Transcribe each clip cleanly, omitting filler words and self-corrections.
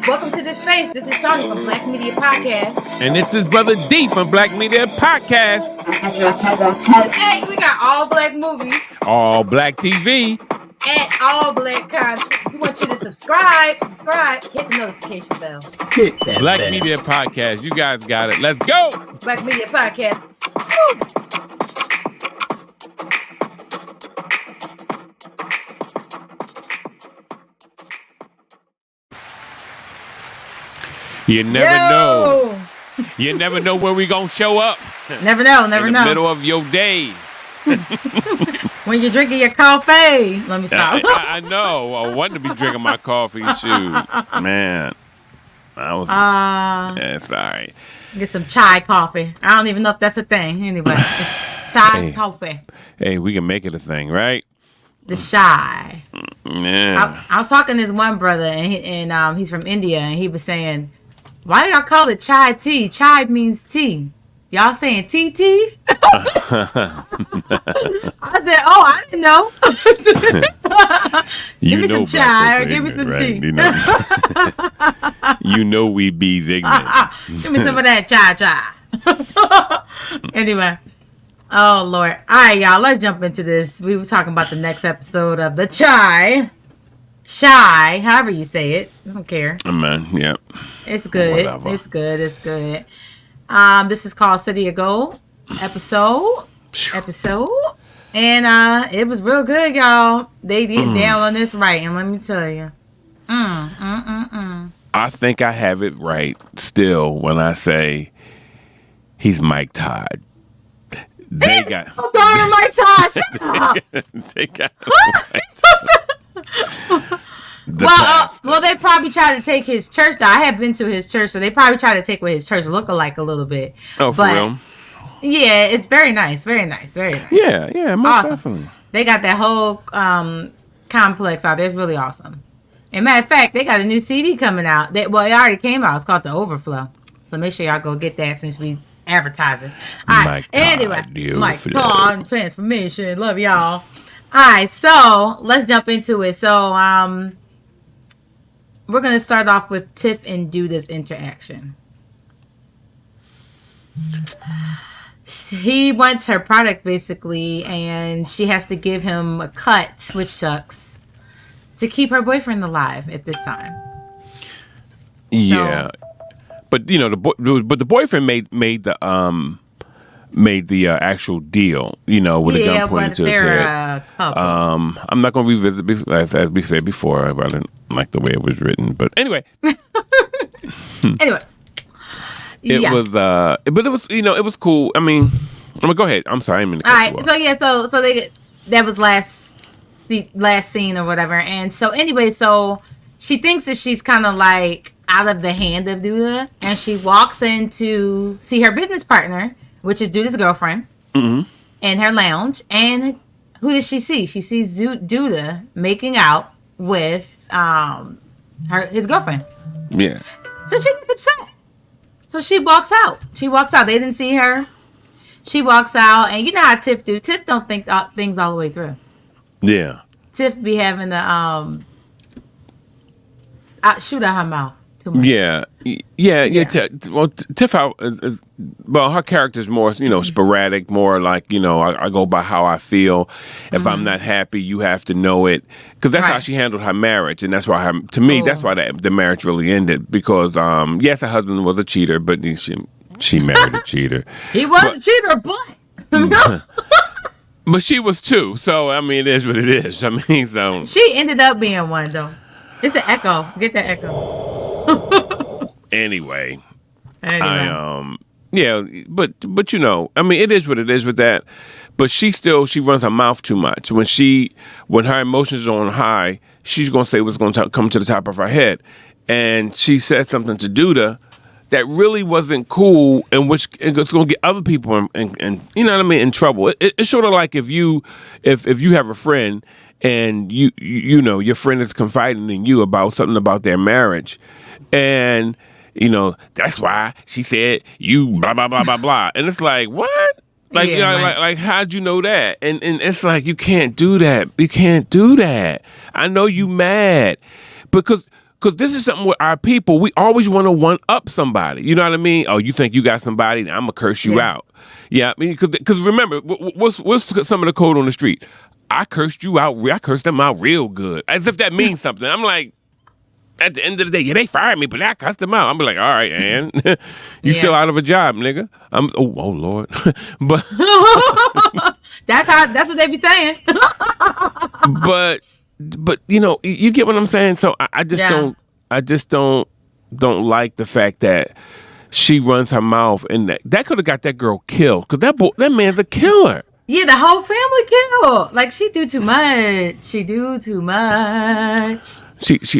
Welcome to this space. This is Shoney from Black Media Podcast. And this is Brother D from Black Media Podcast. Hey, we got all black movies. All black TV. And all black content. We want you to subscribe, hit the notification bell. Hit that Black bell. Media Podcast. You guys got it. Let's go. Black Media Podcast. Woo. You never know. You never know where we gonna show up. Never know. In the middle of your day. When you're drinking your coffee. Let me stop. I know. I wanted to be drinking my coffee. Shoot, man. I was. Yeah, sorry. Get some chai coffee. I don't even know if that's a thing. Anyway, it's chai coffee. Hey, we can make it a thing, right? The shy. Yeah. I was talking to this one brother, and he's from India, and he was saying, "Why do y'all call it chai tea? Chai means tea. Y'all saying TT?" I said, "Oh, I didn't know." Give me some chai or give me some tea. You know we bees ignorant. Give me some of that chai. Anyway. Oh, Lord. All right, y'all. Let's jump into this. We were talking about the next episode of The Shy, however you say it. I don't care. Man, yep. It's good. Whatever. It's good. This is called City of Gold episode. And it was real good, y'all. They did down on this right, and let me tell you. I think I have it right still when I say he's Mike Todd. They got Mike Todd. Shut up. They got well, they probably try to take his church. I have been to his church, so they probably try to take what his church look alike a little bit. Oh, for real? Yeah, it's very nice. Very nice. Yeah, most awesome. definitely. They got that whole complex out there. It's really awesome. And matter of fact, they got a new CD coming out. It already came out. It's called The Overflow. So make sure y'all go get that since we advertising. All right. Anyway, Mike Todd Transformation. Love y'all. All right. So let's jump into it. So we're gonna start off with Tiff and Duda's interaction. He wants her product basically, and she has to give him a cut, which sucks, to keep her boyfriend alive at this time. Yeah. But you know the boyfriend made the actual deal, you know, with a gun pointed to his head. I'm not going to revisit as we said before. I didn't like the way it was written, but anyway. But it was it was cool. I mean, I'm gonna go ahead. I'm sorry, I'm in the. All right, so that was last scene or whatever, and so anyway, so she thinks that she's kind of like out of the hand of Duda, and she walks in to see her business partner, which is Duda's girlfriend, in her lounge. And who does she see? She sees Duda making out with his girlfriend. Yeah. So she gets upset. So she walks out. They didn't see her. She walks out, and you know how Tiff do. Tiff don't think things all the way through. Yeah. Tiff be having the shoot out her mouth. Yeah. Tiff, her character's more, sporadic, more like, I go by how I feel. If I'm not happy, you have to know it. Because that's how she handled her marriage. And that's why, that's why the marriage really ended. Because, yes, her husband was a cheater, but she married a cheater. He was a cheater, but... But she was too. So, I mean, it is what it is. I mean, so... She ended up being one, though. It's an echo. Get that echo. Anyway. But I mean, it is what it is with that. But she runs her mouth too much. When her emotions are on high, she's gonna say what's gonna come to the top of her head, and she said something to Duda that really wasn't cool, and which it's gonna get other people in you know what I mean, in trouble. It's sort of like if you have a friend and you know your friend is confiding in you about something about their marriage, and that's why she said you blah blah blah blah blah, and it's like, what? Like, like how'd you know that? And it's like, you can't do that. You can't do that. I know you mad because because this is something with our people. We always want to one up somebody. You know what I mean? Oh, you think you got somebody? I'm gonna curse you out. Yeah, I mean, because remember, what's some of the code on the street? I cursed you out. I cursed them out real good, as if that means something. I'm like, at the end of the day, yeah, they fired me, but I cussed them out. I'm like, all right, and you still out of a job, nigga. Oh Lord, but that's what they be saying. but you get what I'm saying. So I just don't like the fact that she runs her mouth, and that could have got that girl killed, because that man's a killer. Yeah, the whole family killed. Like, she do too much. She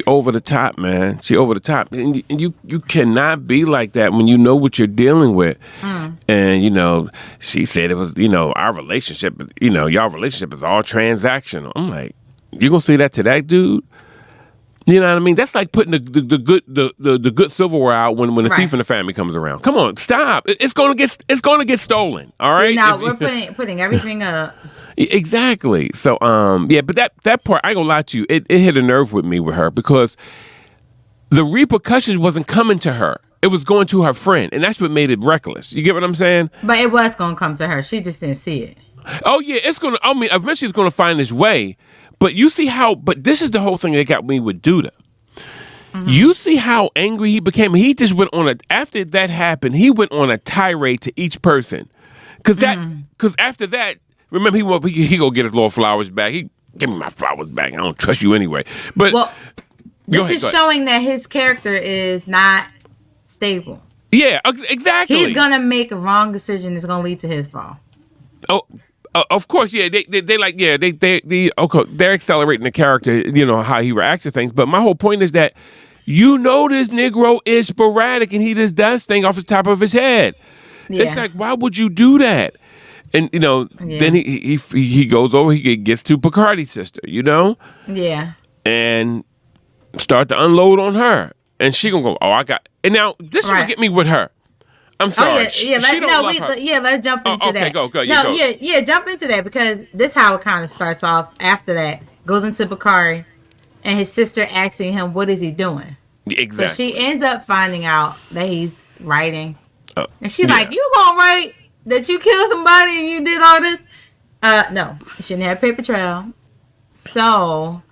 over the top, man. She over the top, and you cannot be like that when you know what you're dealing with. And she said it was our relationship. Y'all relationship is all transactional. I'm like, you gonna say that to that dude? You know what I mean? That's like putting the good silverware out when the thief in the family comes around. Come on, stop! It's gonna get stolen. All right. Now we're putting everything up. Exactly. So but that part, I ain't gonna lie to you, it hit a nerve with me with her, because the repercussions wasn't coming to her. It was going to her friend, and that's what made it reckless. You get what I'm saying? But it was gonna come to her. She just didn't see it. Oh yeah, eventually it's gonna find its way. But you see but this is the whole thing that got me with Duda. Mm-hmm. You see how angry he became. He just went after that happened, he went on a tirade to each person. Because after that, remember, he go get his little flowers back. He give me my flowers back. I don't trust you anyway. But this is showing that his character is not stable. Yeah, exactly. He's gonna make a wrong decision that's gonna lead to his fall. Oh, of course, yeah. They're accelerating the character. How he reacts to things. But my whole point is that this Negro is sporadic, and he just does things off the top of his head. Yeah. It's like, why would you do that? And then he goes over. He gets to Bacardi's sister. Yeah. And start to unload on her, and she gonna go, I got. And now this is what get me with her. I'm sorry. Let's jump into that. Go. Jump into that, because this is how it kind of starts off. After that, goes into Bakari, and his sister asking him, what is he doing? Exactly. So she ends up finding out that he's writing, and she's like, you gonna write that you killed somebody and you did all this? No, you shouldn't have a paper trail. So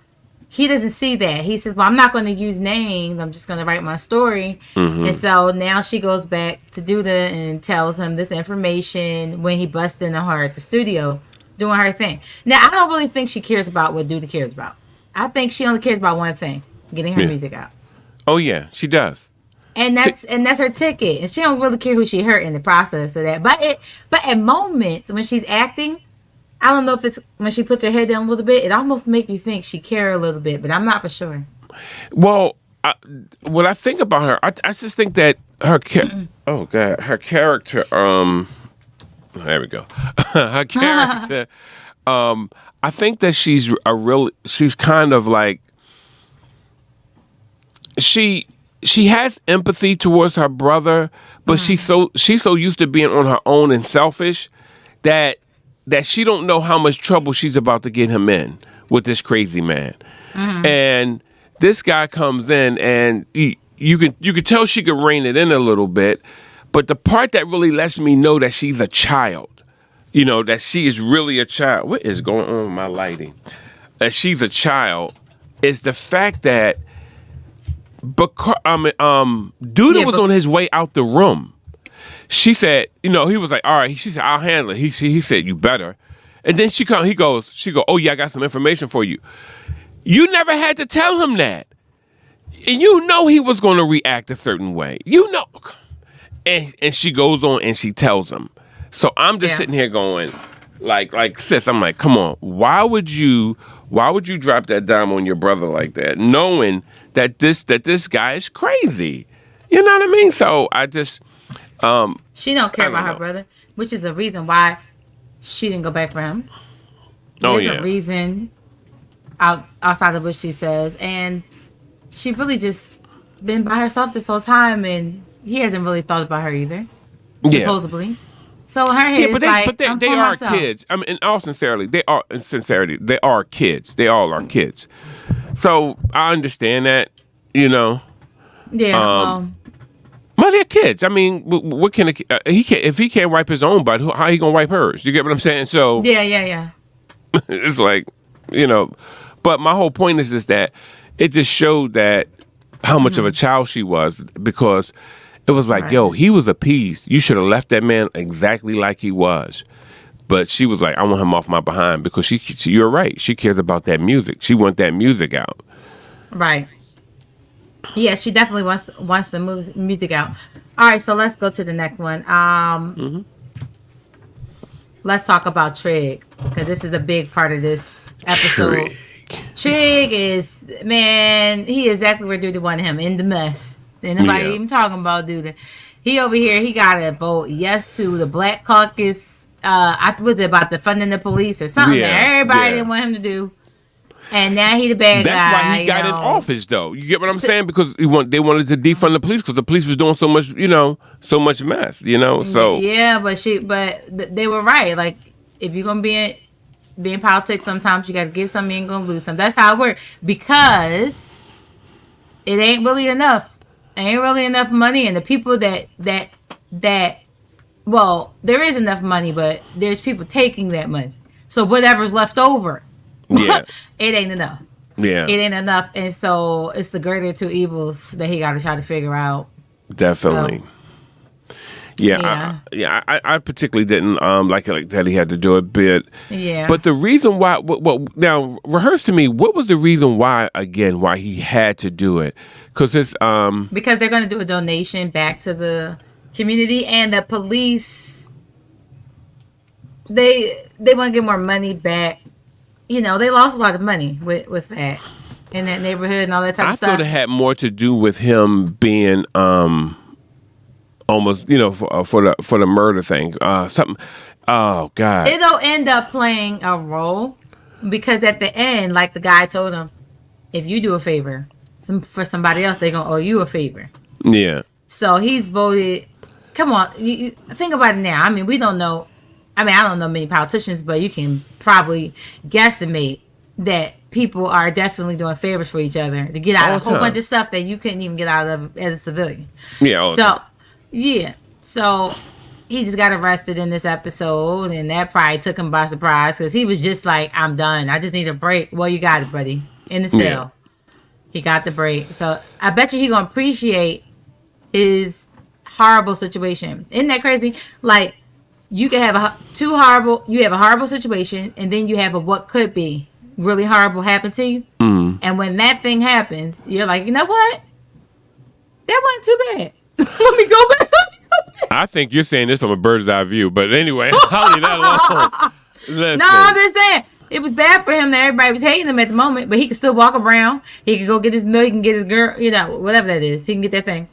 he doesn't see that. He says, well, I'm not going to use names. I'm just going to write my story. Mm-hmm. And so now she goes back to Duda and tells him this information when he busts into her at the studio doing her thing. Now, I don't really think she cares about what Duda cares about. I think she only cares about one thing, getting her music out. Oh, yeah, she does. And that's her ticket. And she don't really care who she hurt in the process of that. But at moments when she's acting, I don't know if it's when she puts her head down a little bit, it almost makes you think she cares a little bit, but I'm not for sure. Well, when I think about her, I just think that her her character, there we go. Her character, I think that she's kind of like, she has empathy towards her brother, but she's so used to being on her own and selfish that she don't know how much trouble she's about to get him in with this crazy man. Mm-hmm. And this guy comes in, and you could tell she could rein it in a little bit, but the part that really lets me know that she's a child, that she is really a child. What is going on with my lighting? That she's a child is the fact that Duda was on his way out the room. She said, he was like, all right. She said, I'll handle it. He said, you better. And then she goes, oh yeah, I got some information for you. You never had to tell him that. And he was going to react a certain way. And she goes on and she tells him. So I'm just sitting here going, like sis, I'm like, come on. Why would you drop that dime on your brother like that, knowing that this guy is crazy? You know what I mean? So I just she don't care about her brother, which is a reason why she didn't go back for him. There's a reason outside of what she says, and she really just been by herself this whole time, and he hasn't really thought about her either, supposedly. So her head is like, but they are myself. Kids. I mean, in all sincerity, they are kids. They all are kids. So I understand that. You know. Yeah. Well, they're kids. I mean, what can he can if he can't wipe his own butt? How he gonna wipe hers? You get what I'm saying? So Yeah. it's like, But my whole point is that it just showed that how much of a child she was, because it was like, yo, he was appeased. You should have left that man exactly like he was. But she was like, I want him off my behind, because you're right. She cares about that music. She wants that music out. Right. Yeah, she definitely wants the music out. All right, so let's go to the next one. Let's talk about Trig, because this is a big part of this episode. Trig is, man, he exactly where Duda wanted him, in the mess. Ain't nobody even talking about Duda. He over here, he got to vote yes to the Black Caucus. I was about defunding the police or something that everybody didn't want him to do. And now he the bad guy. That's why he got in office, though. You get what I'm saying? Because they wanted to defund the police, because the police was doing so much, so much mess, So yeah, but they were right. Like, if you're gonna be in politics, sometimes you got to give some, you ain't gonna lose some. That's how it works. Because it ain't really enough. Ain't really enough money, and the people that well, there is enough money, but there's people taking that money. So whatever's left over. Yeah. It ain't enough. Yeah. It ain't enough. And so it's the greater two evils that he got to try to figure out. Definitely. So, I particularly didn't like that he had to do it, but But the reason why, now rehearse to me, what was the reason why he had to do it? Because it's because they're going to do a donation back to the community, and the police, they want to get more money back. They lost a lot of money with that in that neighborhood and all that type of stuff. I thought it had more to do with him being almost for the murder thing. Something. Oh God. It'll end up playing a role, because at the end, like the guy told him, if you do a favor for somebody else, they're gonna owe you a favor. Yeah. So he's voted. Come on, you think about it now. I mean, we don't know. I mean, I don't know many politicians, but you can probably guesstimate that people are definitely doing favors for each other to get out of a whole bunch of stuff that you couldn't even get out of as a civilian. Yeah. So he just got arrested in this episode, and that probably took him by surprise, because he was just like, I'm done. I just need a break. Well, you got it, buddy. In the cell. Yeah. He got the break. So I bet you he going to appreciate his horrible situation. Isn't that crazy? Like, you can have a horrible situation, and then you have what could be really horrible happen to you. Mm. And when that thing happens, you're like, you know what? That wasn't too bad. Let me go back. I think you're saying this from a bird's eye view, but anyway, I'll leave that alone. Listen. No, I'm just saying, it was bad for him that everybody was hating him at the moment, but he could still walk around. He could go get his milk, he can get his girl, whatever that is. He can get that thing.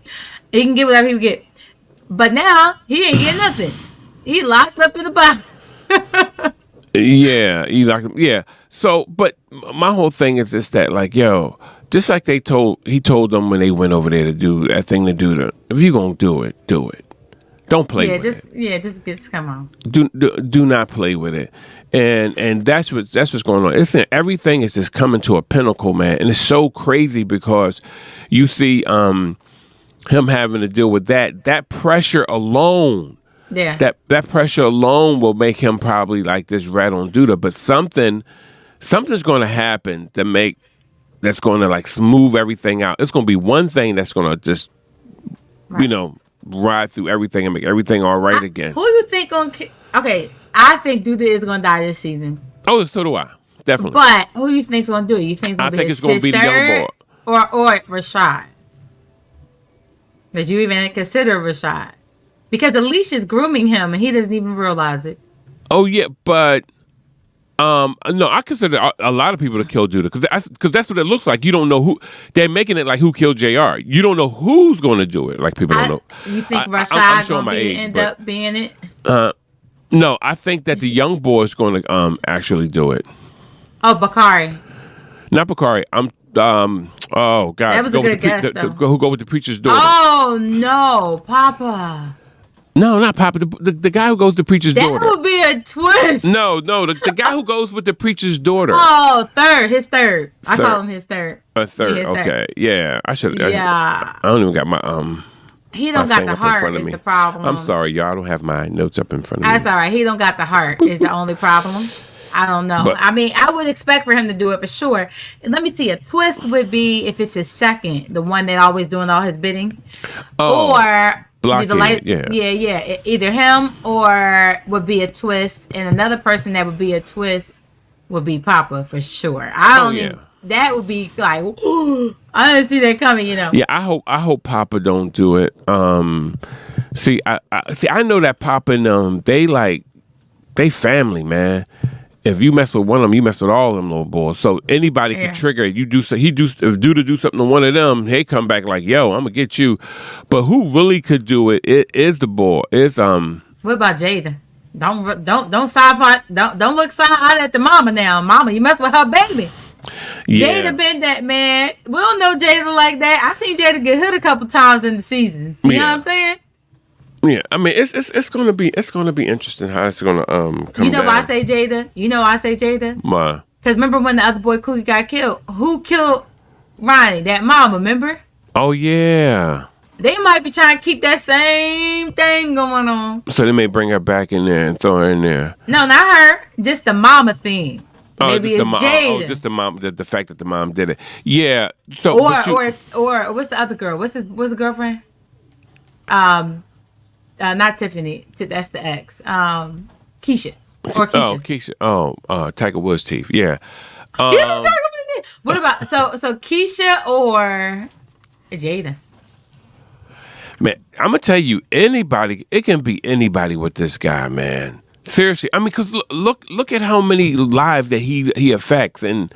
He can get whatever he would get. But now, he ain't getting nothing. He locked up in the box. Yeah, he locked up. Yeah. So, but my whole thing is this, that like, yo, just like he told them when they went over there to do that thing to do the, if you gonna do it, do it. Don't play with it. Just come on. Do not play with it. And that's what's going on. Everything is just coming to a pinnacle, man. And it's so crazy, because you see him having to deal with that pressure alone. Yeah. That pressure alone will make him probably like this rat on Duda, but something's going to happen that's going to like smooth everything out. It's going to be one thing that's going to just, ride through everything and make everything all right again. Who you think okay, I think Duda is going to die this season. Oh, so do I. Definitely. But who you think's going to do it? You think it's going to be the young boy or Rashad? Did you even consider Rashad? Because Alicia's grooming him, and he doesn't even realize it. Oh yeah, but no, I consider a lot of people to kill Duda, because that's what it looks like. You don't know who they're making it like. Who killed Jr.? You don't know who's going to do it. Like, people don't know. You think Rashad going to end up being it? No, I think that the young boy is going to actually do it. Oh, Bakari. Not Bakari. Oh God, that was a good guess. Who go with the preacher's daughter? Oh no, Papa. No, not Papa. The guy who goes to preacher's That daughter. would be a twist. No, the guy who goes with the preacher's daughter. Oh, his third. I call him his third. A third. Yeah, his okay. third. Yeah, I should. Yeah. I don't even got my He don't my got thing the up in heart. front of Is me. the problem? I'm sorry, y'all. I don't have my notes up in front of me. That's all right. He don't got the heart. Is the only problem. I don't know. But- I mean, I would expect for him to do it for sure. And let me see. A twist would be if it's his second, the one that always doing all his bidding, or blockhead, yeah. Either him or would be a twist, and another person that would be a twist would be Papa for sure. I don't. Even, that would be like, ooh, I didn't see that coming. Yeah, I hope Papa don't do it. See, I know that Papa and they family, man. If you mess with one of them, you mess with all of them little boys. So anybody can trigger it. If Duda do something to one of them, they come back like, yo, I'm gonna get you. But who really could do it? It is the boy. It's What about Jada? Don't side don't look side at the mama now. Mama, you mess with her baby. Yeah. Jada been that man. We don't know Jada like that. I seen Jada get hit a couple times in the seasons. You know what I'm saying? Yeah, I mean it's gonna be interesting how it's gonna come. You know down. why I say Jada? You know why I say Jada? Why? Because remember when the other boy Cookie got killed? Who killed Ronnie? That mama, remember? Oh yeah. They might be trying to keep that same thing going on. So they may bring her back in there and throw her in there. No, not her. Just the mama thing. Maybe it's Jada. just the mom. The fact that the mom did it. Yeah. So or what's the other girl? What's the girlfriend? Not Tiffany. That's the ex. Keisha. Or Keisha. Oh, Keisha. Oh, Tiger Woods' teeth. Yeah. You don't talk about that. What about so Keisha or Jada? Man, I'm gonna tell you, anybody. It can be anybody with this guy, man. Seriously, I mean, because look at how many lives that he affects, and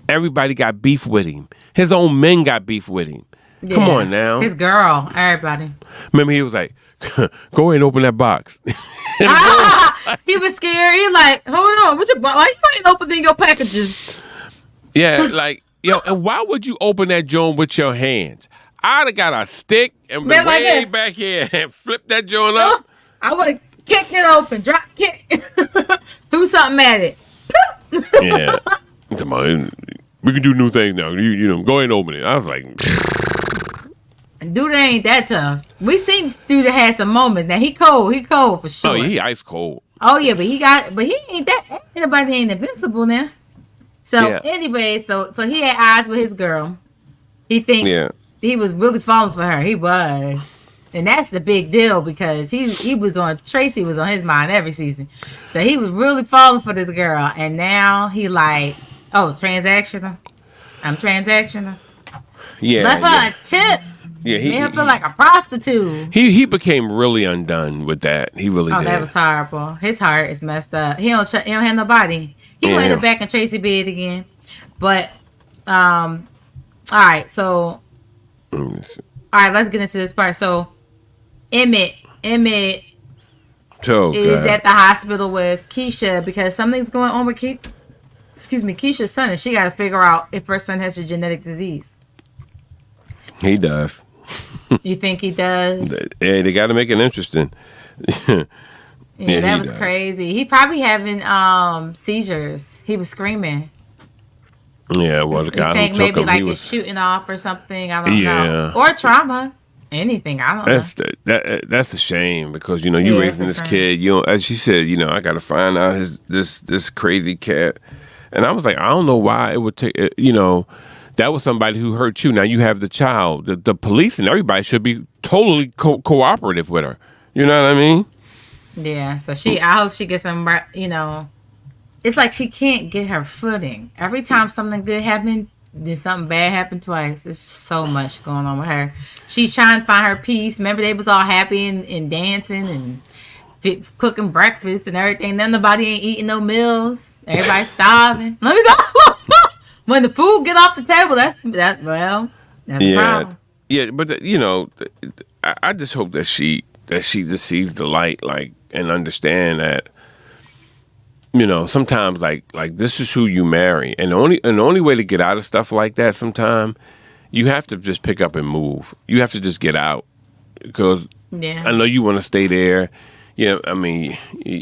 everybody got beef with him. His own men got beef with him. Yeah. Come on now, his girl, everybody. Remember, he was like, "Go ahead and open that box." He was scared. He like, hold on, why you ain't opening your packages? Yeah, like and why would you open that joint with your hands? I'd have got a stick and been way back here and flipped that joint up. I would have kicked it open, drop kick, threw something at it. Yeah, come on, we can do new things now. You know, go ahead and open it. I was like, Dude ain't that tough. We seen Dude had some moments. Now he cold for sure. Oh, he ice cold. Oh yeah, but he ain't that. Anybody ain't invincible now. So anyway, so he had eyes with his girl. He thinks he was really falling for her. He was. And that's the big deal because he was on Tracy was on his mind every season. So he was really falling for this girl. And now he like, oh, transactional. I'm transactional. Yeah. Left her a tip. Yeah, made her feel like a prostitute. He became really undone with that. He really did. Oh, that was horrible. His heart is messed up. He don't have nobody. He gonna end up back in Tracy bed again. But all right, so let's get into this part. So Emmett is at the hospital with Keisha because something's going on with Keisha's son, and she got to figure out if her son has a genetic disease. He does. You think he does? Yeah, they got to make it interesting. Yeah, that was crazy. He probably having seizures. He was screaming. Yeah, well, the guy think who took maybe him, like he it's shooting off or something. I don't know. Or trauma. Anything. I don't know. That's a shame because you raising this kid. As she said, I got to find out this crazy cat. And I was like, I don't know why it would take. That was somebody who hurt you. Now you have the child. The police and everybody should be totally cooperative with her. You know what I mean? Yeah. So I hope she gets some. It's like she can't get her footing. Every time something good happened, then something bad happened twice. There's so much going on with her. She's trying to find her peace. Remember, they was all happy and dancing and cooking breakfast and everything. Then nobody ain't eating no meals. Everybody's starving. Let me go. When the food get off the table, that's a problem. Yeah, but I just hope that she just sees the light, and understand that. Sometimes like this is who you marry, and the only way to get out of stuff like that, sometimes you have to just pick up and move. You have to just get out. because Yeah. I know you want to stay there. Yeah, I mean,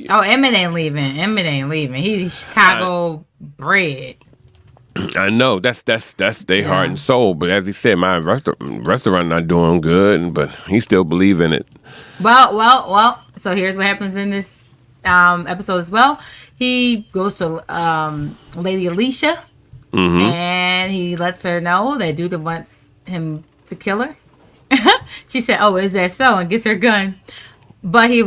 Oh, Emmett ain't leaving. He's Chicago bred. I know that's their heart and soul. But as he said, my restaurant not doing good, but he still believe in it. Well. So here's what happens in this episode as well. He goes to Lady Alicia, and he lets her know that Duda wants him to kill her. She said, "Oh, is that so?" and gets her gun. But he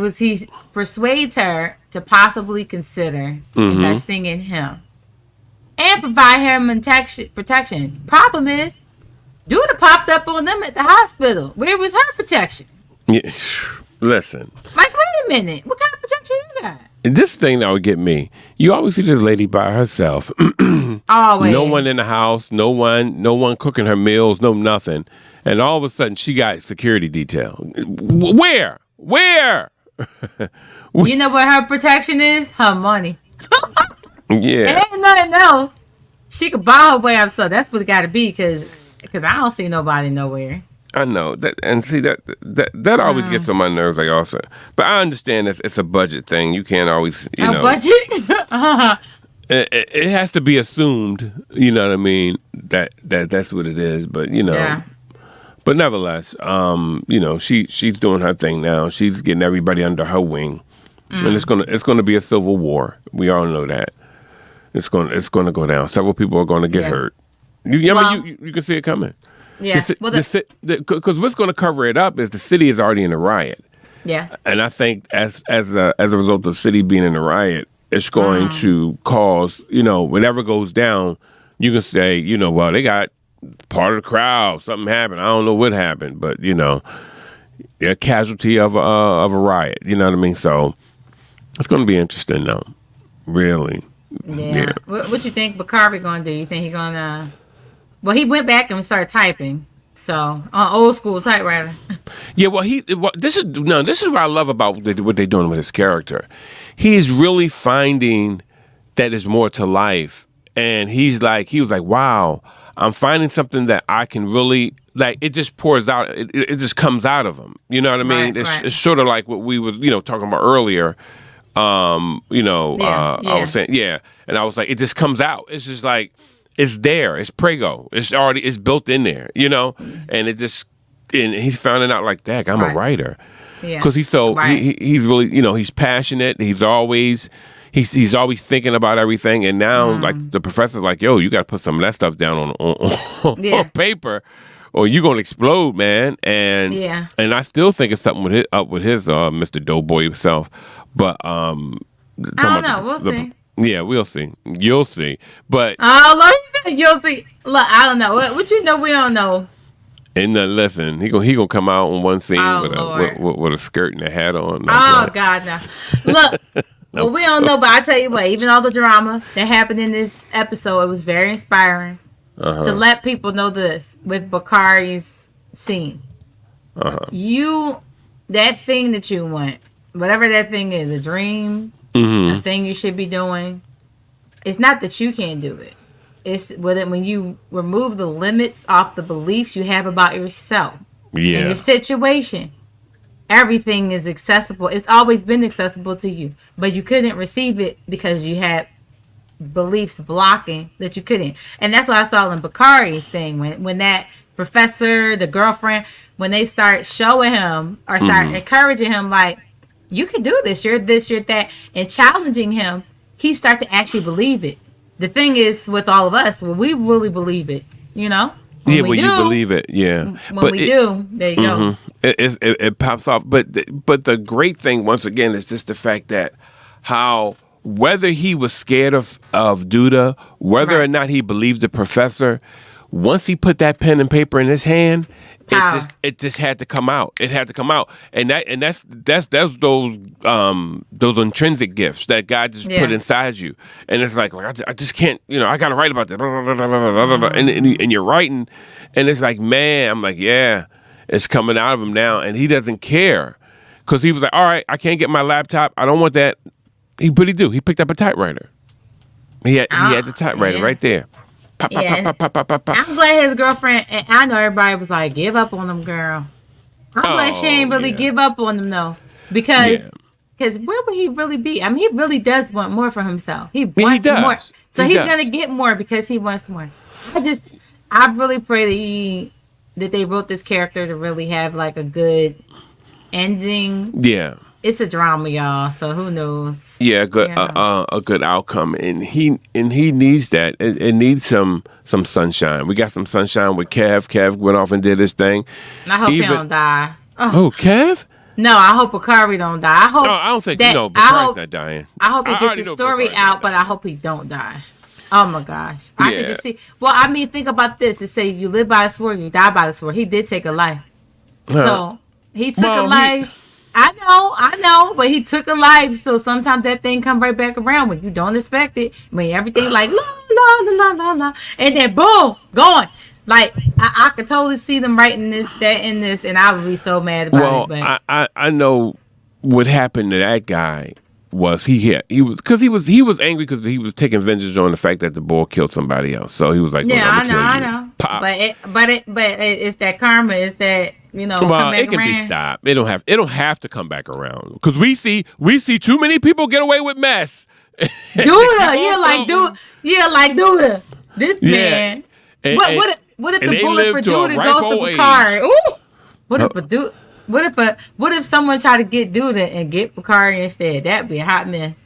persuades her to possibly consider investing in him and provide him protection. Problem is, Duda popped up on them at the hospital. Where was her protection? Yeah. Listen. Like, wait a minute. What kind of protection you got? This thing that would get me. You always see this lady by herself. Always. No one in the house. No one cooking her meals. No nothing. And all of a sudden, she got security detail. Where? You know what her protection is? Her money. Yeah. Ain't nothing else. She could buy her way out of stuff. That's what it got to be, because I don't see nobody nowhere. I know that, and see that always gets on my nerves. Like also, but I understand it's a budget thing. You can't always, budget. It has to be assumed. You know what I mean? That's what it is. But Yeah. But nevertheless, she's doing her thing now. She's getting everybody under her wing, and it's gonna be a civil war. We all know that. It's gonna go down. Several people are gonna get hurt. You can see it coming. Yeah. Because what's going to cover it up is the city is already in a riot. Yeah. And I think as a result of the city being in a riot, it's going to cause, whatever goes down, you can say, well, they got part of the crowd, something happened. I don't know what happened, but they're a casualty of a riot. You know what I mean? So it's going to be interesting, though. Really. Yeah. What you think Bakari going to do? You think he going to? Well, he went back and started typing. So on old school typewriter. Yeah. Well, this is what I love about what they're doing with his character. He's really finding that there's more to life, and he was like, wow, I'm finding something that I can really like. It just pours out. It just comes out of him. You know what I mean? Right. It's sort of like what we was talking about earlier. I was saying, and I was like, it just comes out. It's just like. It's there. It's prego. It's built in there, and and he's finding out like, dang, I'm a writer. Yeah. Because he's really, he's passionate. He's always thinking about everything. And now like the professor's like, yo, you got to put some of that stuff down on paper or you're going to explode, man. And I still think it's something up with his Mr. Doughboy himself. But I don't know. We'll see. Yeah, we'll see. You'll see. But you'll see. Look, I don't know. What we don't know. And listen, he gonna come out on one scene with a skirt and a hat on. God, no. Look, well, we don't know, but I tell you what, even all the drama that happened in this episode, it was very inspiring to let people know this with Bakari's scene. That thing that you want, whatever that thing is, a dream. A thing you should be doing. It's not that you can't do it. It's when you remove the limits off the beliefs you have about yourself and your situation. Everything is accessible. It's always been accessible to you, but you couldn't receive it because you had beliefs blocking that you couldn't. And that's what I saw in Bakari's thing when that professor, the girlfriend, when they start showing him or start encouraging him, like. You can do this, you're that, and challenging him, he start to actually believe it. The thing is with all of us, when we really believe it, When you believe it, When we do, there you go. It pops off. But the great thing, once again, is just the fact that how whether he was scared of Duda, whether or not he believed the professor, once he put that pen and paper in his hand, it just had to come out. It had to come out, and that's those intrinsic gifts that God just put inside you. And it's like I just can't. I got to write about that. And you're writing, and it's like, man, I'm like, yeah, it's coming out of him now, and he doesn't care because he was like, all right, I can't get my laptop. I don't want that. He picked up a typewriter. He had the typewriter right there. I'm glad his girlfriend, and I know everybody was like, give up on him, girl. I'm glad she ain't really give up on him though, because where would he really be? I mean, he really does want more for himself. He wants more, so he's gonna get more because he wants more. I really pray that they wrote this character to really have like a good ending. Yeah. It's a drama, y'all. So who knows? Yeah, a good outcome, and he needs that. It needs some sunshine. We got some sunshine with Kev. Kev went off and did his thing. And I hope he don't die. Oh, Kev? No, I hope Bakari don't die. I don't think Bakari's not dying. I hope he gets his story out, but I hope he don't die. Oh my gosh, I could just see. Well, I mean, think about this. It say you live by the sword, you die by the sword. He did take a life, so he took a life. I know, but he took a life, so sometimes that thing come right back around when you don't expect it. I mean, everything like la la la la la, and then boom, going. Like I could totally see them writing this, and I would be so mad about it. But I know what happened to that guy was he was angry because he was taking vengeance on the fact that the boy killed somebody else. So he was like, I know. Pop. But it's that karma. It's that. Well, it can be stopped. It don't have to come back around because we see too many people get away with mess. Duda, like Duda. This man. What if the bullet for Duda goes to Bakari? Ooh. What if someone tried to get Duda and get Bakari instead? That'd be a hot mess.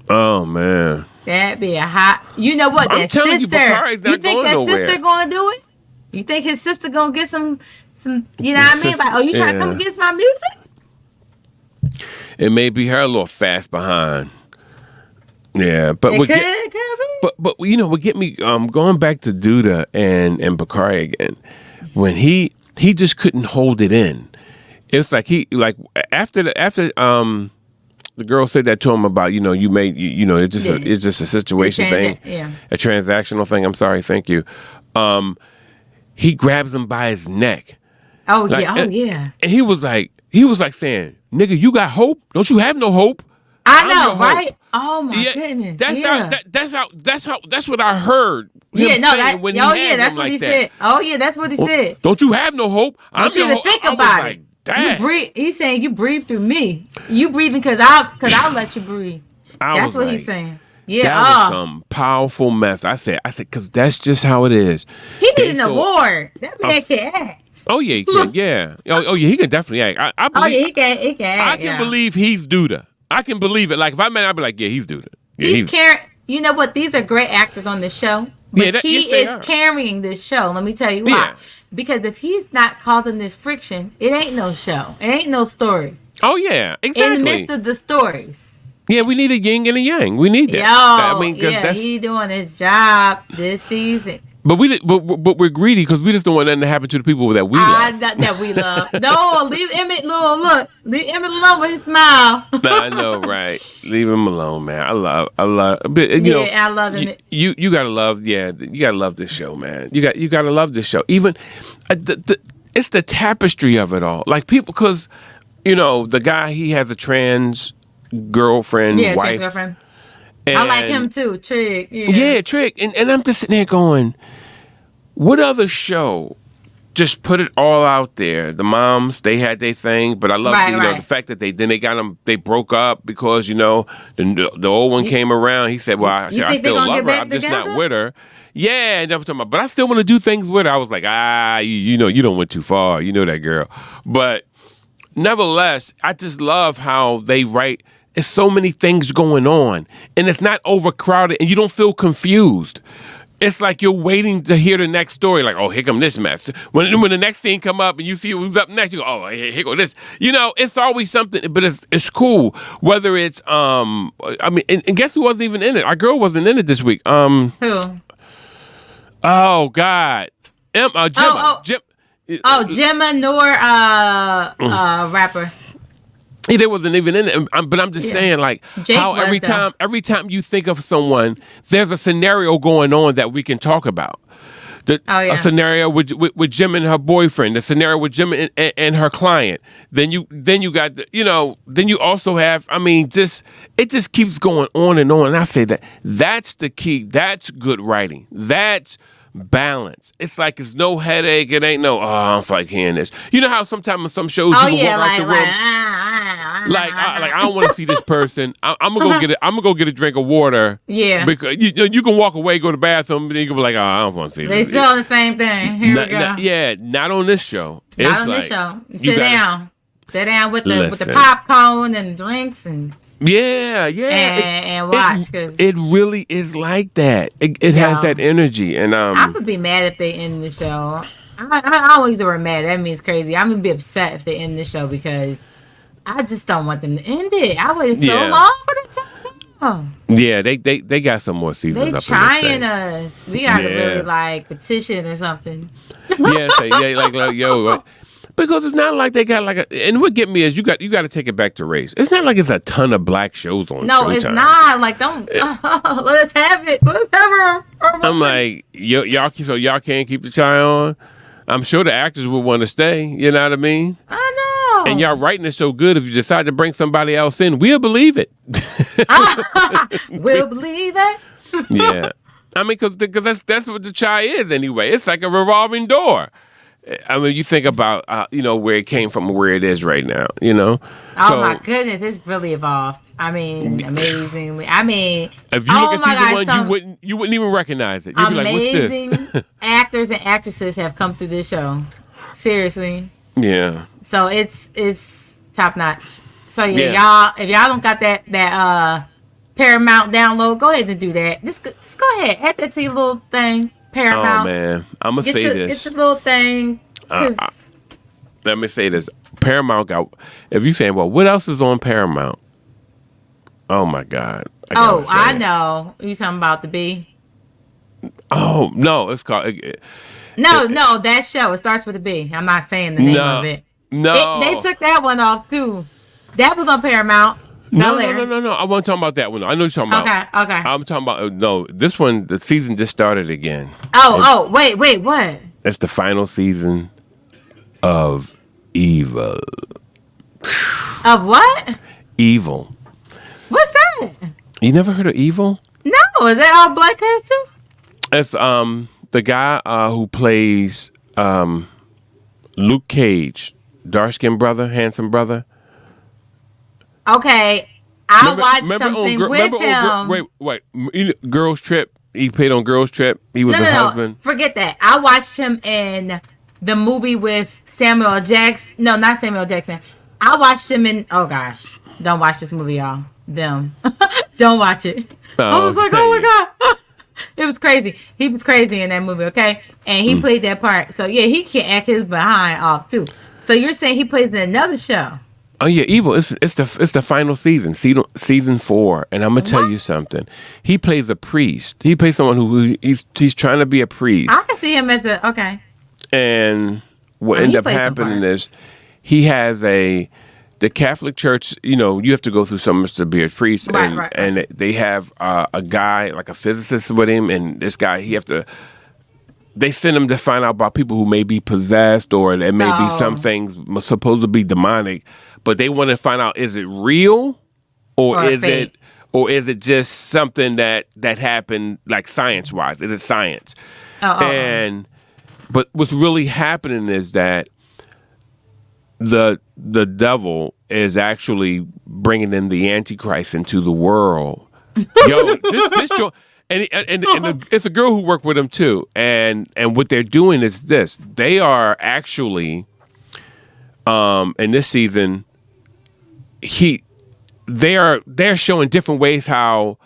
Oh man. That'd be a hot. You know what? That sister. You think that sister gonna do it? You think his sister gonna get some? You know what I mean? Like, you trying to come against my music? It may be her a little fast behind. Yeah, but what get me going back to Duda and Bakari again, when he just couldn't hold it in. It's like after the girl said that to him about it's just a situation thing, a transactional thing. I'm sorry, thank you. He grabs him by his neck. Oh yeah. And he was like saying, "Nigga, you got hope? Don't you have no hope?" I know, right? Oh my goodness. That's what I heard. That's what he said. Oh yeah, that's what he said. Don't you have no hope? Don't you even think about it. You breathe. He's saying you breathe through me. You breathing because I'll let you breathe. That's what he's saying. Yeah, that was some powerful mess. I said, because that's just how it is. He need an award. That man can act. Oh yeah, he can. Yeah. Oh yeah, he can definitely act. I believe, he can act. I can believe he's Duda. I can believe it. Like if I met, I'd be like, yeah, he's Duda. Yeah, he's carrying. You know what? These are great actors on this show. But he is carrying this show. Let me tell you why. Yeah. Because if he's not causing this friction, it ain't no show. It ain't no story. Oh yeah, exactly. In the midst of the stories. Yeah, we need a yin and a yang. We need that. He's doing his job this season. But we're greedy because we just don't want nothing to happen to the people that we love. That we love. No, leave Emmett alone. Look, leave Emmett alone with his smile. I know, right? Leave him alone, man. I love. But, I love Emmett. You gotta love. Yeah, you gotta love this show, man. You gotta love this show. Even it's the tapestry of it all. Like people, because the guy, he has a trans girlfriend, wife. Trans girlfriend. I like him too, Trig. Yeah, Trig. And I'm just sitting there going, what other show just put it all out there? The moms, they had their thing, but I love the fact that they broke up because the old one came around. He said, "Well, I still love her. I'm just not with her." Yeah, and I'm talking about, but I still want to do things with her. I was like, you don't went too far. You know that girl, but nevertheless, I just love how they write. There's so many things going on, and it's not overcrowded, and you don't feel confused. It's like you're waiting to hear the next story. Like, oh, here come this mess. When the next scene come up and you see who's up next, you go, oh, here go this. It's always something, but it's cool. Whether it's and guess who wasn't even in it? Our girl wasn't in it this week. Who? Oh God, Gemma. Gemma Noor, rapper. They wasn't even in it, but I'm just saying, like, Jake how every time you think of someone, there's a scenario going on that we can talk about. A scenario with Jim and her boyfriend, the scenario with Jim and her client. Then you got then you also have. It just keeps going on and on. And I say that's the key. That's good writing. That's balance. It's like it's no headache. It ain't no, I don't like hearing this. You know how sometimes on some shows you can walk out the room. Like I don't want to see this person. I'm gonna go get a drink of water. Yeah. Because you can walk away, go to the bathroom, and you can be like, I don't want to see They this. still on the same thing. Here we go. Yeah, not on this show. Not on this show. Sit down. Sit down with the popcorn and drinks and and watch. Cause it really is like that. It has that energy, and I would be mad if they end the show. I always were mad. That means crazy. I'm gonna be upset if they end the show because I just don't want them to end it. I waited so long for the show. Yeah, they got some more seasons. They trying us. We got to really petition or something. Yo. Because it's not like they got and what get me is you got to take it back to race. It's not like it's a ton of black shows on. No, Showtime. It's not. Like don't let's have it. Let's have her. I'm like y'all can't keep the child on. I'm sure the actors would want to stay. You know what I mean? I know. And y'all writing it so good. If you decide to bring somebody else in, we'll believe it. We'll believe it. Yeah, I mean, because that's what the child is anyway. It's like a revolving door. I mean, you think about, where it came from and where it is right now, Oh, my goodness. It's really evolved. I mean, amazingly. I mean, if you look at season one, you wouldn't even recognize it. You'd be like, what's this? Amazing actors and actresses have come through this show. Seriously. Yeah. So it's top notch. So, y'all, if y'all don't got that Paramount download, go ahead and do that. Just go ahead. Add that to your little thing. Paramount. Oh man, I'm gonna say this. It's a little thing. Let me say this. Paramount got. If you saying, well, what else is on Paramount? Oh my God. I know. You talking about the B? Oh no, it's called. No, that show. It starts with a B. I'm not saying the name of it. No, they took that one off too. That was on Paramount. No. I wasn't talking about that one. I know you're talking about. Okay. I'm talking about this one. The season just started again. Wait, what? It's the final season of Evil. Of what? Evil. What's that? You never heard of Evil? No, is that all black cast too? It's the guy who plays Luke Cage, dark-skinned brother, handsome brother. Okay, I watched something with him. Wait. Girls Trip. He played on Girls Trip. He was the husband. Forget that. I watched him in the movie with Samuel Jackson. No, not Samuel Jackson. I watched him in. Oh gosh, don't watch this movie, y'all. Them, don't watch it. I was like, oh my God. It was crazy. He was crazy in that movie, okay? And he played that part. So yeah, he can act his behind off too. So you're saying he plays in another show? Oh yeah, Evil. It's the final season 4, and I'm gonna tell you something. He plays a priest. He plays someone who he's trying to be a priest. I can see him as okay. And what ended up happening is he has the Catholic Church. You have to go through so much to be a priest, and they have a guy like a physicist with him, and this guy they send him to find out about people who may be possessed or there may be some things supposed to be demonic. But they want to find out, is it real or is it just something that happened like science wise? Is it science? But what's really happening is that the devil is actually bringing in the Antichrist into the world. Yo, this and it's a girl who worked with him too. And what they're doing is this. They are actually in this season they're showing different ways how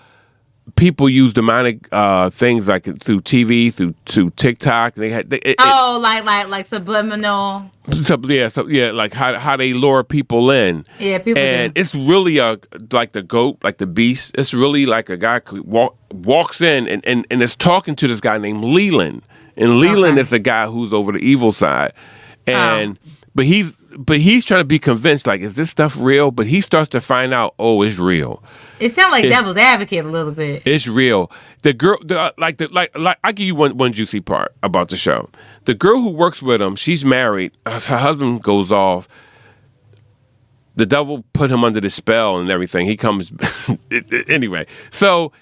people use demonic things like through TV, through TikTok. Like subliminal. Like how they lure people in. Yeah, people. And it's really like the goat, like the beast. It's really like a guy who walks in and is talking to this guy named Leland. And Leland is the guy who's over the evil side. But he's trying to be convinced, like, is this stuff real? But he starts to find out, it's real. It sounds like Devil's Advocate a little bit. It's real. The girl, I'll give you one juicy part about the show. The girl who works with him, she's married. Her husband goes off. The devil put him under the spell and everything. He comes anyway. So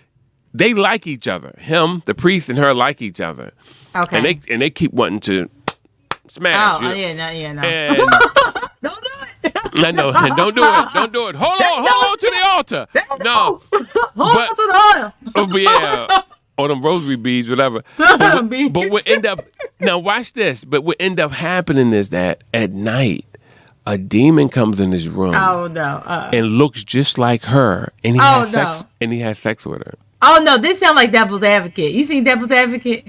they like each other. Him, the priest, and her like each other. Okay. and they keep wanting to smash. Oh, yeah, no. And Don't do it. I know, and don't do it. Don't do it. Hold on to the altar. No, Hold on to the oil. but yeah, or them rosary beads, whatever. But what end up now? Watch this. But what end up happening is that at night, a demon comes in his room. Oh no. And looks just like her, and he has sex. And he has sex with her. Oh no, this sounds like Devil's Advocate. You seen Devil's Advocate?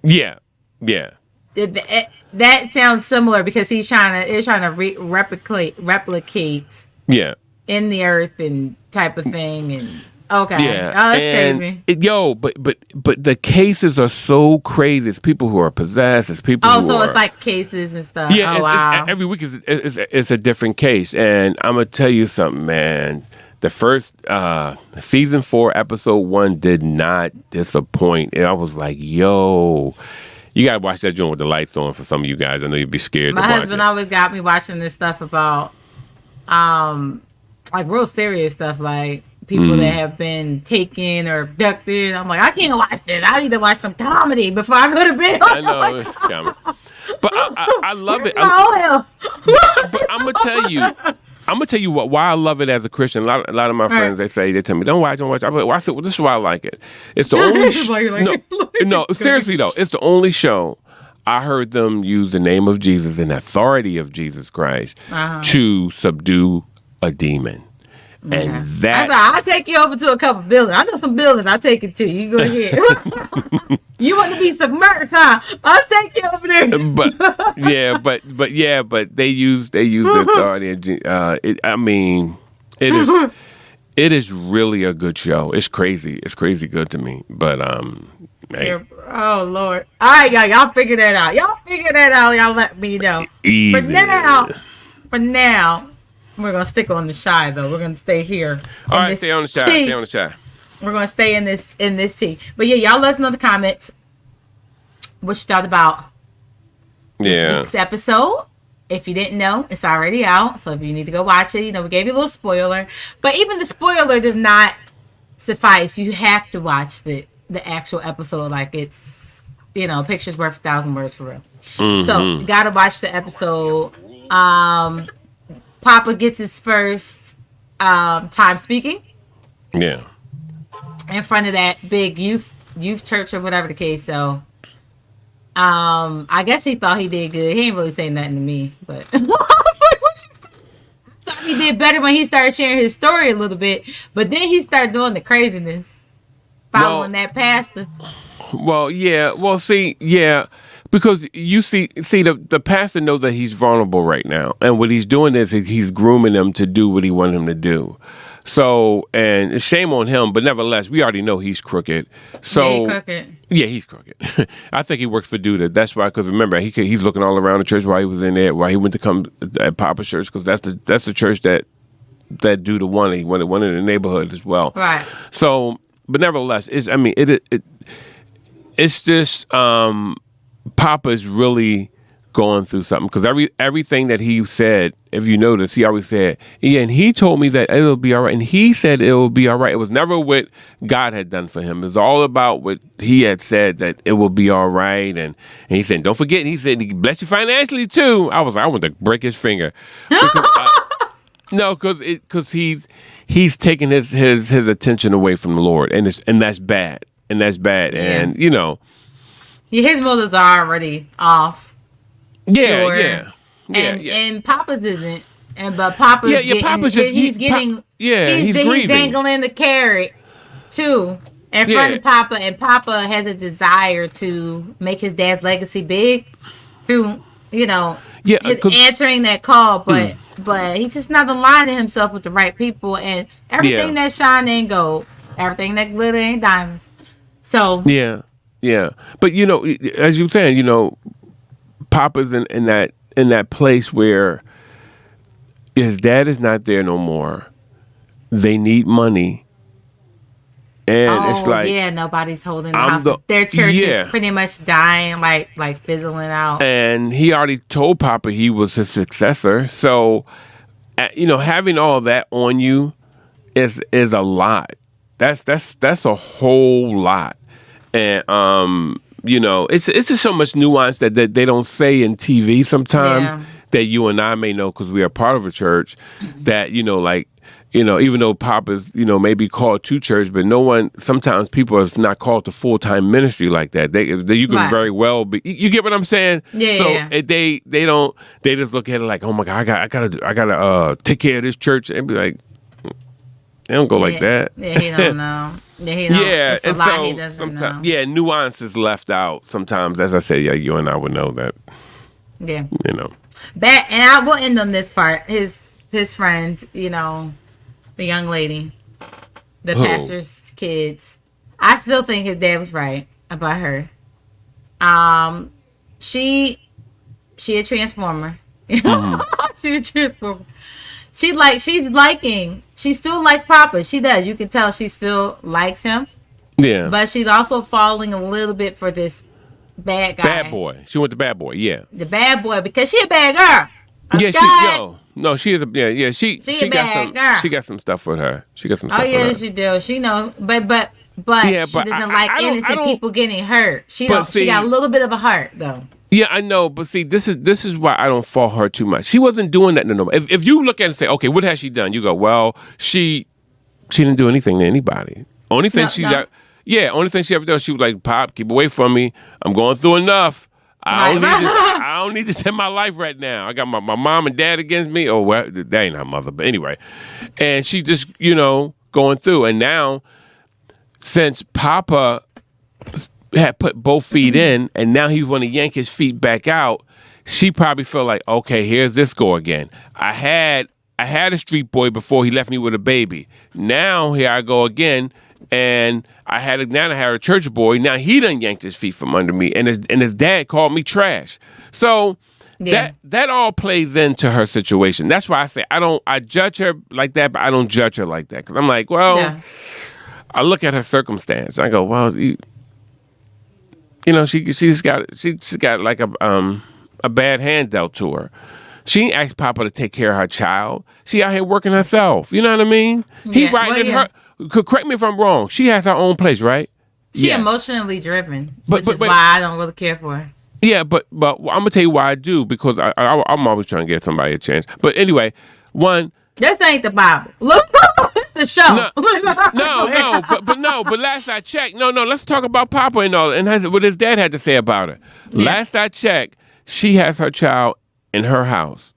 Yeah. That sounds similar because they're trying to replicate. Yeah. In the earth and type of thing, and okay. Yeah. Oh, that's crazy. But the cases are so crazy. It's people who are possessed. It's people. Oh, so it's like cases and stuff. Yeah. Wow. Every week is a different case, and I'm gonna tell you something, man. The first season 4, episode 1 did not disappoint. And I was like, yo. You gotta watch that joint with the lights on for some of you guys. I know you'd be scared. My husband always got me watching this stuff about, like real serious stuff, like people that have been taken or abducted. I'm like, I can't watch this. I need to watch some comedy before I go to bed. I know, comedy. But I love it. But I'm gonna tell you why I love it as a Christian. A lot of my friends they tell me don't watch. I'm like, well, well, this is why I like it. It's the only no, seriously though, it's the only show I heard them use the name of Jesus and the authority of Jesus Christ to subdue a demon. And that's I'll take you over to a couple buildings. I know some buildings. I'll take it to you. You go ahead. You want to be submerged, huh? I'll take you over there. But they use the authority. I mean, it is really a good show. It's crazy. It's crazy good to me. But hey. Oh Lord! All right, y'all figure that out. Y'all let me know. For now. We're going to stick on the shy, though. We're going to stay here. All right, stay on the shy. We're going to stay in this tea. But yeah, y'all let us know in the comments what you thought about this week's episode. If you didn't know, it's already out. So if you need to go watch it, we gave you a little spoiler. But even the spoiler does not suffice. You have to watch the actual episode like it's, pictures worth 1,000 words for real. Mm-hmm. So you got to watch the episode. Papa gets his first time speaking. Yeah. In front of that big youth church or whatever the case. So, I guess he thought he did good. He ain't really saying nothing to me, but I was like, what you say? I thought he did better when he started sharing his story a little bit, but then he started doing the craziness, following that pastor. Well, yeah. Well, see, yeah. Because you see, the pastor knows that he's vulnerable right now. And what he's doing is he's grooming him to do what he wanted him to do. So, and it's shame on him, but nevertheless, we already know he's crooked. So, he's crooked. Yeah, he's crooked. I think he works for Duda. That's why, because remember, he's looking all around the church while he was in there, while he went to come at Papa's church, because that's the church that Duda wanted. He wanted one in the neighborhood as well. Right. So, but nevertheless, it's just, Papa is really going through something because everything that he said, if you notice, he always said, yeah, and he told me that it'll be all right. And he said it will be all right. It was never what God had done for him. It was all about what he had said, that it will be all right. And he said, don't forget, he said, he bless you financially too. I was like, I want to break his finger. Because he's taking his attention away from the Lord. And that's bad. And that's bad. Yeah. And, his motives are already off. Yeah. And Papa's isn't. But Papa's he's dangling the carrot too in front of Papa, and Papa has a desire to make his dad's legacy big through answering that call, but he's just not aligning himself with the right people, and everything that shine ain't gold, everything that glitter ain't diamonds. So yeah, but as you were saying, Papa's in that place where his dad is not there no more. They need money, and it's like nobody's holding the house. Their church is pretty much dying, like fizzling out. And he already told Papa he was his successor, so having all that on you is a lot. That's a whole lot. And it's just so much nuance that they don't say in TV sometimes Yeah. that you and I may know because we are part of a church that, even though Pop is, maybe called to church, but no one, sometimes people is not called to full-time ministry like that. You can Right. very well be, you get what I'm saying? Yeah, So yeah. they just look at it like, oh my God, I gotta take care of this church and be like, they don't go like that. Yeah, he don't know. Yeah, he don't. Yeah, It's a and lot so he doesn't know. yeah, nuance is left out sometimes. As I say, yeah, you and I would know that. Yeah. That And I will end on this part. His friend, the young lady, the Who? pastor's kids. I still think his dad was right about her. She a transformer. Mm-hmm. She a transformer. She still likes Papa. She does. You can tell she still likes him. Yeah. But she's also falling a little bit for this bad guy. Bad boy. She went to bad boy. Yeah. The bad boy, because she a bad girl. Yeah. Okay? No, she is a yeah. She a got bad some. girl. She got some stuff with her. She got some stuff Oh with yeah, her. she do. She know, but Yeah, she but doesn't I like don't- I innocent don't- people getting hurt. She But don't. see- She got a little bit of a heart though. Yeah, I know, but see, this is why I don't fault her too much. She wasn't doing that to nobody. If you look at it and say, okay, what has she done? You go, well, she didn't do anything to anybody. Only thing only thing she ever done, she was like, Pop, keep away from me. I'm going through enough. I don't need to spend my life right now. I got my mom and dad against me. Oh, well, that ain't her mother, but anyway. And she just, going through. And now, since Papa had put both feet in, and now he want to yank his feet back out, she probably felt like, okay, here's this go again. I had a street boy before he left me with a baby. Now here I go again, and I had a church boy. Now he done yanked his feet from under me, and his dad called me trash. So that all plays into her situation. That's why I say I judge her like that, but I don't judge her like that, because I'm like, well, I look at her circumstance. I go, well, she's got like a bad hand dealt to her. She ain't asked Papa to take care of her child. She out here working herself. You know what I mean? He writing in her. Correct me if I'm wrong. She has her own place, right? She emotionally driven, which is but- why I don't really care for her. Yeah, but I'm gonna tell you why I do, because I'm always trying to give somebody a chance. But anyway, one. This ain't the Bible. Look, the show. But last I checked, let's talk about Papa and all, and what his dad had to say about her. Yeah. Last I checked, she has her child in her house.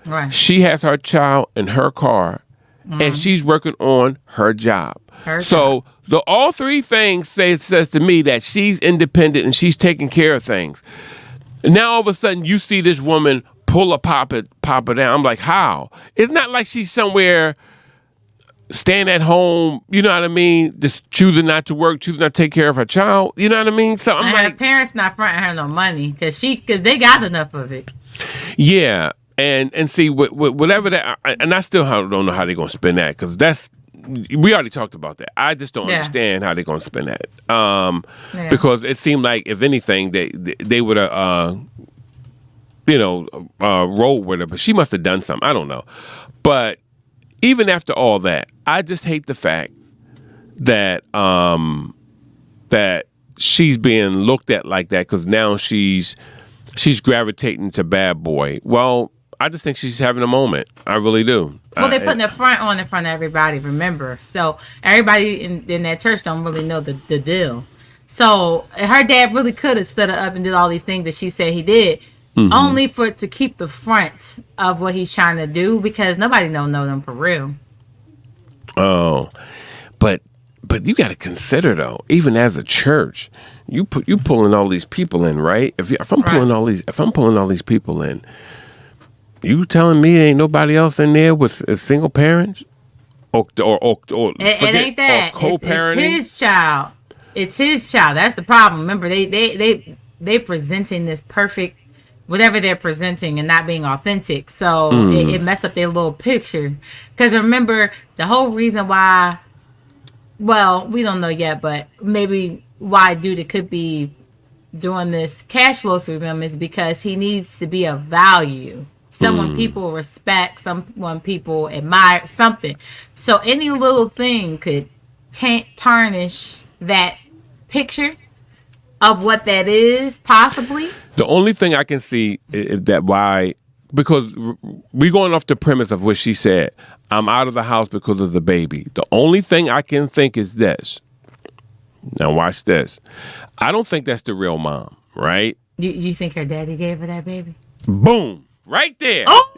Right. She has her child in her car, and she's working on her job. So all three things says to me that she's independent and she's taking care of things. Now all of a sudden you see this woman pull a Papa down. I'm like, how? It's not like she's somewhere staying at home, you know what I mean? Just choosing not to work, choosing not to take care of her child, you know what I mean? So I'm like, her parents not fronting her no money because they got enough of it. yeah, and see whatever that, and I still don't know how they're gonna spend that, because we already talked about that. I just don't understand how they're gonna spend that, because it seemed like if anything they would have rolled with her, but she must have done something. I don't know, but even after all that, I just hate the fact that that she's being looked at like that, because now she's gravitating to bad boy. Well, I just think she's having a moment. I really do. Well, they're putting the front on in front of everybody, remember. So everybody in that church don't really know the deal. So her dad really could have stood her up and did all these things that she said he did, only for it to keep the front of what he's trying to do, because nobody know them for real. Oh, but you got to consider though, even as a church, you pulling all these people in, right? If I'm pulling all these people in, you telling me ain't nobody else in there with a single parents, or it ain't that. Or co-parenting? It's his child. It's his child. That's the problem. Remember, they presenting this perfect, whatever they're presenting, and not being authentic. So it messed up their little picture. Because remember, the whole reason why, well, we don't know yet, but maybe why Duda could be doing this cash flow through them is because he needs to be of value. Someone people respect, someone people admire, something. So any little thing could tarnish that picture. of what that is, possibly. The only thing I can see is that because we're going off the premise of what she said. I'm out of the house because of the baby. The only thing I can think is this. Now watch this. I don't think that's the real mom, right? You think her daddy gave her that baby? Boom. Right there. Oh!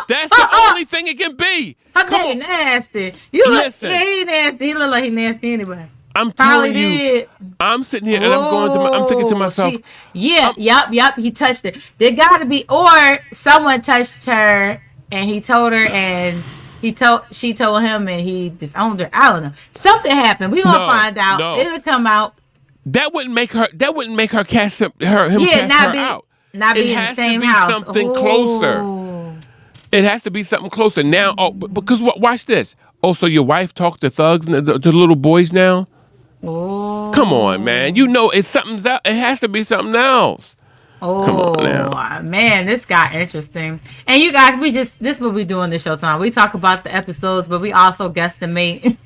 That's the only thing it can be. Her daddy nasty. Listen. Yeah, he nasty. He look like he nasty anyway. I'm Probably telling you. did. I'm sitting here and I'm thinking to myself. Yep. He touched her. There got to be, or someone touched her and he told her, and she told him, and he disowned her. I don't know. Something happened. We gonna find out. No. It'll come out. That wouldn't make her cast him cast her out. Not be in the same house. Something closer. It has to be something closer now. Because watch this. Oh, so your wife talked to thugs and to little boys now? Oh. Come on, man. You know it's something else. It has to be something else. Oh, come on now. Man, this got interesting. And you guys, this is what we do on the show time. We talk about the episodes, but we also guesstimate.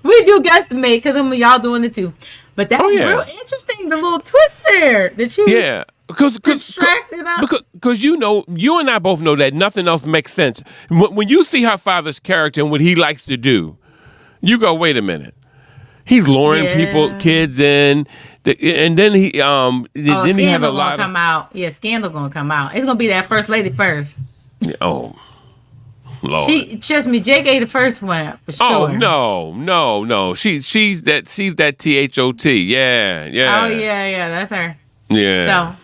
We do guesstimate because y'all doing it too. But that's real interesting. The little twist there that you because you and I both know that nothing else makes sense. When you see her father's character and what he likes to do, you go, wait a minute. He's luring kids in, and then he has a lot come out. Yeah, Scandal gonna come out. It's gonna be that first lady first. Oh, Lord. Trust me, Jay gave the first one for sure. Oh no. She's that THOT. Yeah. Oh yeah, that's her. Yeah. So,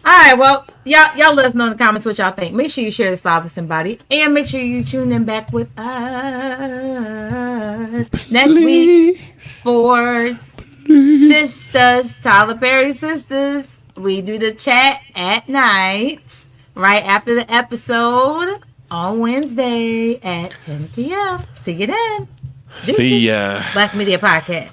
all right, well, y'all let us know in the comments what y'all think. Make sure you share this live with somebody, and make sure you tune in back with us next week for Sisters, Tyler Perry Sisters. We do the chat at night, right after the episode on Wednesday at 10 p.m. See you then. See ya. Black Media Podcast.